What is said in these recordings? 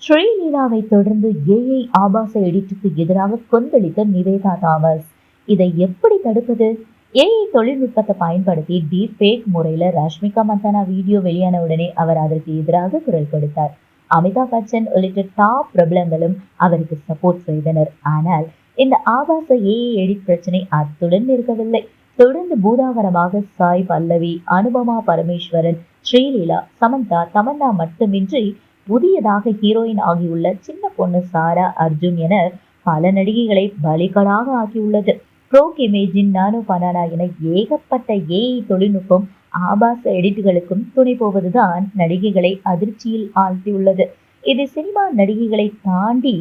ஸ்ரீலீலாவை தொடர்ந்து ஏஐ ஆபாச எடிட்டுக்கு எதிராக கொந்தளித்த நிவேதா தாமஸ். இதை எப்படி தடுப்பது? ஏஐ தொழில்நுட்பத்தை பயன்படுத்தி டீப் ஃபேக் முறையில ரஷ்மிகா மந்தானா வீடியோ வெளியான உடனே அவர் அதற்கு எதிராக குரல் கொடுத்தார். அமிதாப் பச்சன் உள்ளிட்ட டாப் பிரபலங்களும் அவருக்கு சப்போர்ட் செய்தனர். ஆனால் இந்த ஆபாச ஏஐ எடிட் பிரச்சனை அத்துடன் இருக்கவில்லை. தொடர்ந்து பூதாகரமாக சாய் பல்லவி, அனுபமா பரமேஸ்வரன், ஸ்ரீலீலா, சமந்தா, தமன்னா மட்டுமின்றி புதியதாக ஹீரோயின் ஆகியுள்ள சின்ன பொண்ணு சாரா அர்ஜுன் என பல நடிகைகளை பலிகளாக ஆக்கியுள்ளது. ப்ரோக் இமேஜின், நானோ பனானா என ஏகப்பட்ட ஏஐ தொழில்நுட்பம் ஆபாச எடிட்டுகளுக்கும் துணை போவதுதான் நடிகைகளை அதிர்ச்சியில் ஆழ்த்தியுள்ளது. இது சினிமா நடிகைகளை தாண்டி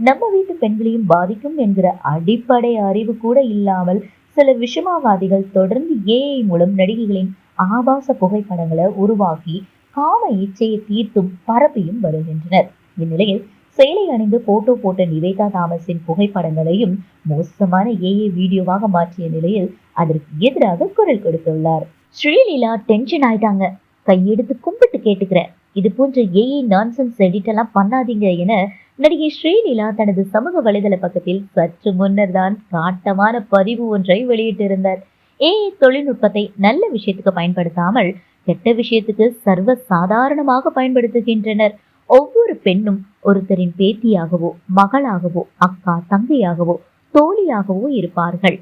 நம்ம வீட்டு பெண்களையும் பாதிக்கும் என்கிற அடிப்படை அறிவு கூட இல்லாமல் சில விஷமாவாதிகள் தொடர்ந்து ஏஐ மூலம் நடிகைகளின் ஆபாச புகைப்படங்களை உருவாக்கி காம இச்சையை தீர்த்தும் பரப்பியும் வருகின்றனர். இந்நிலையில் சேலை அணிந்து போட்டோ போட்ட நிவேதா தாமஸின் புகைப்படங்களையும் மோசமான ஏஐ வீடியோவாக மாற்றிய நிலையில் அதற்கு எதிராக குரல் கொடுத்துள்ளார். ஸ்ரீலீலா டென்ஷன் ஆயிட்டாங்க, கையெடுத்து கும்பிட்டு கேட்டுக்கிறேன், இது போன்ற ஏஐ நான்சென்ஸ் எடிட் எல்லாம் பண்ணாதீங்க என நடிகை ஸ்ரீலீலா தனது சமூக வலைதள பக்கத்தில் சற்று முன்னர் தான் காட்டமான பதிவு ஒன்றை வெளியிட்டிருந்தார். ஏஐ தொழில்நுட்பத்தை நல்ல விஷயத்துக்கு பயன்படுத்தாமல் கெட்ட விஷயத்துக்கு சர்வ சாதாரணமாக பயன்படுத்துகின்றனர். ஒவ்வொரு பெண்ணும் ஒருத்தரின் பேத்தியாகவோ, மகளாகவோ, அக்கா, தங்கையாகவோ, தோழியாகவோ இருப்பார்கள்.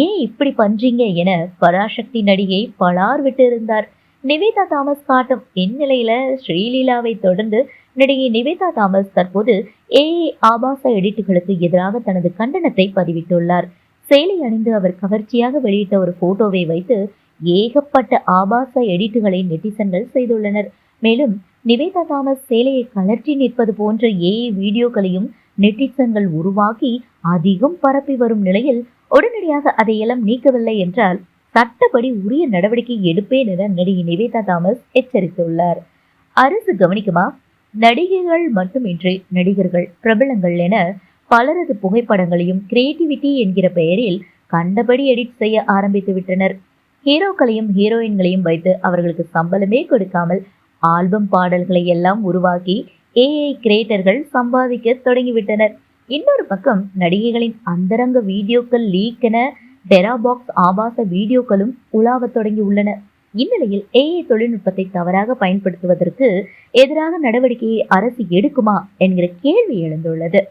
ஏன் இப்படி பண்றீங்க என பராசக்தி நடிகை பலார் விட்டு இருந்தார். நிவேதா தாமஸ் காட்டும் இந்நிலையில ஸ்ரீலீலாவை தொடர்ந்து நடிகை நிவேதா தாமஸ் தற்போது ஏஐ ஆபாச எடிட்டுகளுக்கு எதிராக தனது கண்டனத்தை பதிவிட்டுள்ளார். சேலை அணிந்து அவர் கவர்ச்சியாக வெளியிட்ட ஒரு போட்டோவை வைத்து ஏகப்பட்ட ஆபாச எடிட்டுகளை நெட்டிசன்கள் செய்துள்ளனர். மேலும் நிவேதா தாமஸ் சேலையை கலற்றி நிற்பது போன்ற ஏஐ வீடியோக்களையும் நெட்டிசன்கள் உருவாக்கி அதிகம் பரப்பி வரும் நிலையில் உடனடியாக அதையெல்லாம் நீக்கவில்லை என்றால் சட்டப்படி உரிய நடவடிக்கை எடுப்பேன் என நடிகை நிவேதா தாமஸ் எச்சரித்துள்ளார். அரசு கவனிக்குமா? நடிகைகள் மட்டுமின்றி நடிகர்கள், பிரபலங்கள் என பலரது புகைப்படங்களையும் கிரியேட்டிவிட்டி என்கிற பெயரில் கண்டபடி எடிட் செய்ய ஆரம்பித்து விட்டனர். ஹீரோக்களையும் ஹீரோயின்களையும் வைத்து அவர்களுக்கு சம்பளமே கொடுக்காமல் ஆல்பம் பாடல்களை எல்லாம் உருவாக்கி ஏஐ கிரியேட்டர்கள் சம்பாதிக்க தொடங்கிவிட்டனர். இன்னொரு பக்கம் நடிகைகளின் அந்தரங்க வீடியோக்கள் லீக் என டெராபாக்ஸ் ஆபாச வீடியோக்களும் உலாவ தொடங்கி உள்ளன. இந்நிலையில் ஏஐ தொழில்நுட்பத்தை தவறாக பயன்படுத்துவதற்கு எதிராக நடவடிக்கையை அரசு எடுக்குமா என்கிற கேள்வி எழுந்துள்ளது.